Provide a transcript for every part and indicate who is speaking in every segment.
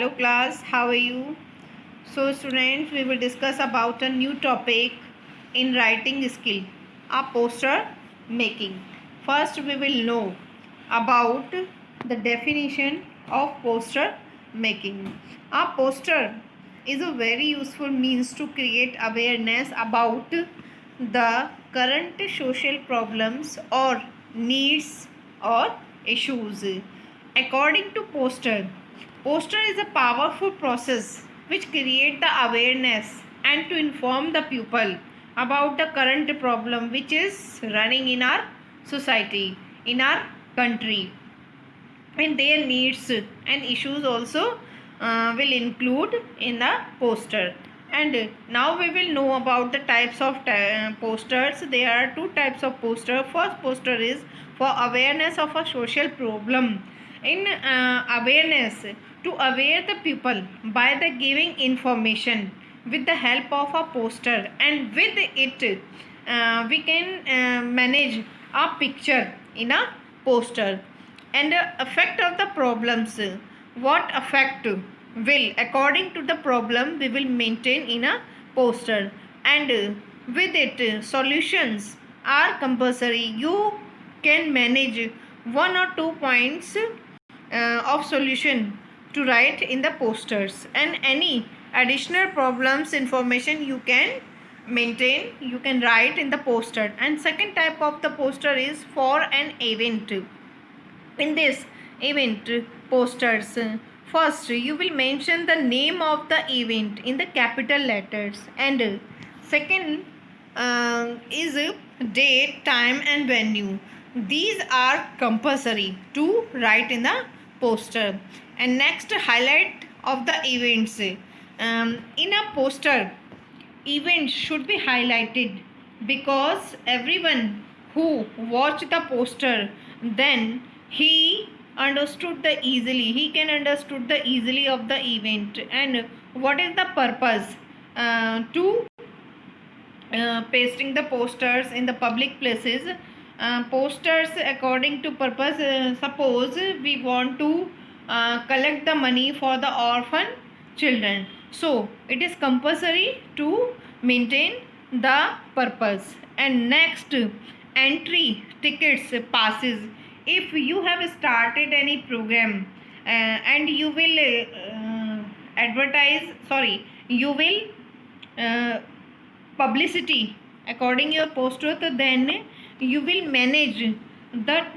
Speaker 1: Hello class, how are you? So students, we will discuss about a new topic in writing skill, a poster making. First we will know about the definition of poster making. A poster is a very useful means to create awareness about the current social problems or needs or issues. According to poster is a powerful process which create the awareness and to inform the people about the current problem which is running in our society, in our country, and their needs and issues also will include in the poster. And now we will know about the types of posters. There are two types of poster. First poster is for awareness of a social problem. In awareness, to aware the people by the giving information with the help of a poster, and with it we can manage a picture in a poster. And the effect of the problems, what effect will according to the problem we will maintain in a poster. And with it solutions are compulsory. You can manage one or two points of solution to write in the posters, and any additional problems information you can maintain, you can write in the poster. And second type of the poster is for an event. In this event posters, first you will mention the name of the event in the capital letters, and second is date, time and venue. These are compulsory to write in the poster. And next, highlight of the events. In a poster, events should be highlighted because everyone who watched the poster, then he understood the easily, he can understood the easily of the event. And what is the purpose to pasting the posters in the public places? Posters according to purpose, suppose we want to collect the money for the orphan children, so it is compulsory to maintain the purpose. And next, entry tickets, passes. If you have started any program and you will you will publicity according your poster, so then you will manage that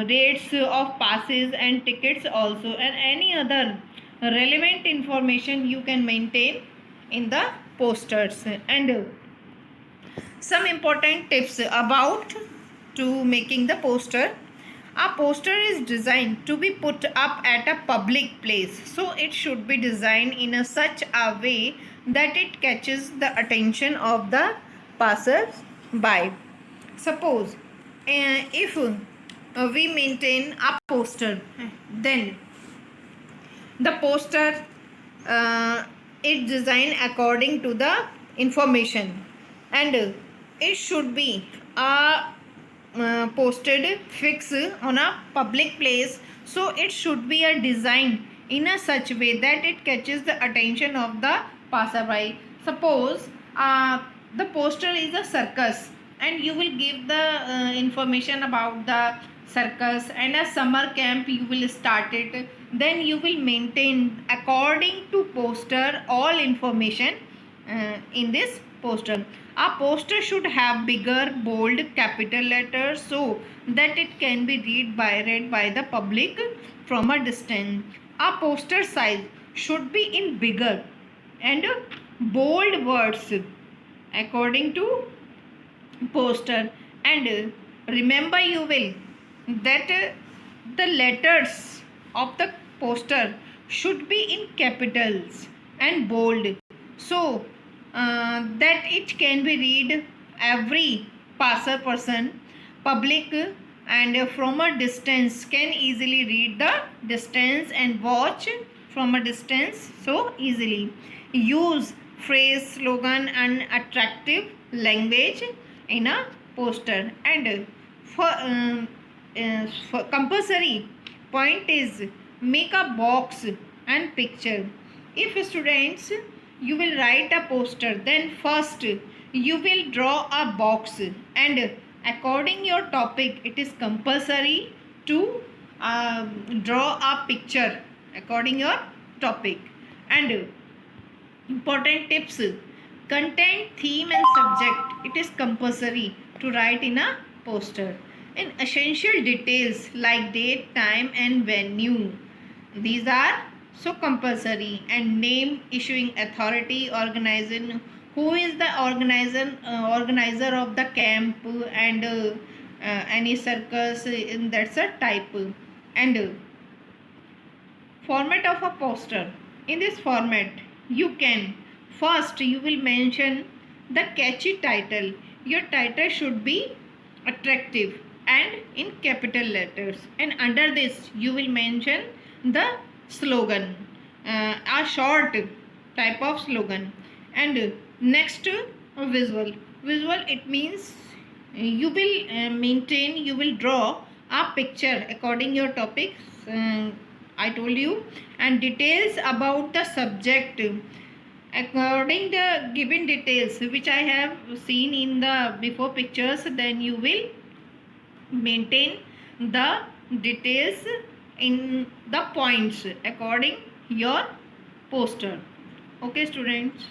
Speaker 1: rates of passes and tickets also, and any other relevant information you can maintain in the posters. And some important tips about to making the poster. A poster is designed to be put up at a public place, so it should be designed in a such a way that it catches the attention of the passers by. Suppose if we maintain a poster, then the poster is designed according to the information, and it should be posted fixed on a public place, so it should be a design in a such way that it catches the attention of the passerby. Suppose the poster is a circus, and you will give the information about the circus, and a summer camp you will start it, then you will maintain according to poster all information in this poster. A poster should have bigger bold capital letters so that it can be read by the public from a distance. A poster size should be in bigger and bold words according to poster. And remember you will that the letters of the poster should be in capitals and bold, so that it can be read every person public, and from a distance can easily read the distance and watch from a distance so easily. Use phrase, slogan and attractive language in a poster. And for compulsory point is make a box and picture. If students, you will write a poster, then first you will draw a box, and according your topic it is compulsory to draw a picture according your topic. And important tips: content, theme and subject, it is compulsory to write in a poster. And essential details like date, time and venue, these are so compulsory. And name, issuing authority, organizing, who is the organizer of the camp, and any circus, in that's a type. And format of a poster: in this format you can, first you will mention the catchy title. Your title should be attractive and in capital letters, and under this you will mention the slogan, a short type of slogan. And next, visual, it means you will maintain, you will draw a picture according your topic, I told you. And details about the subject, according the given details which I have seen in the before pictures, then you will maintain the details in the points according your poster. Okay students.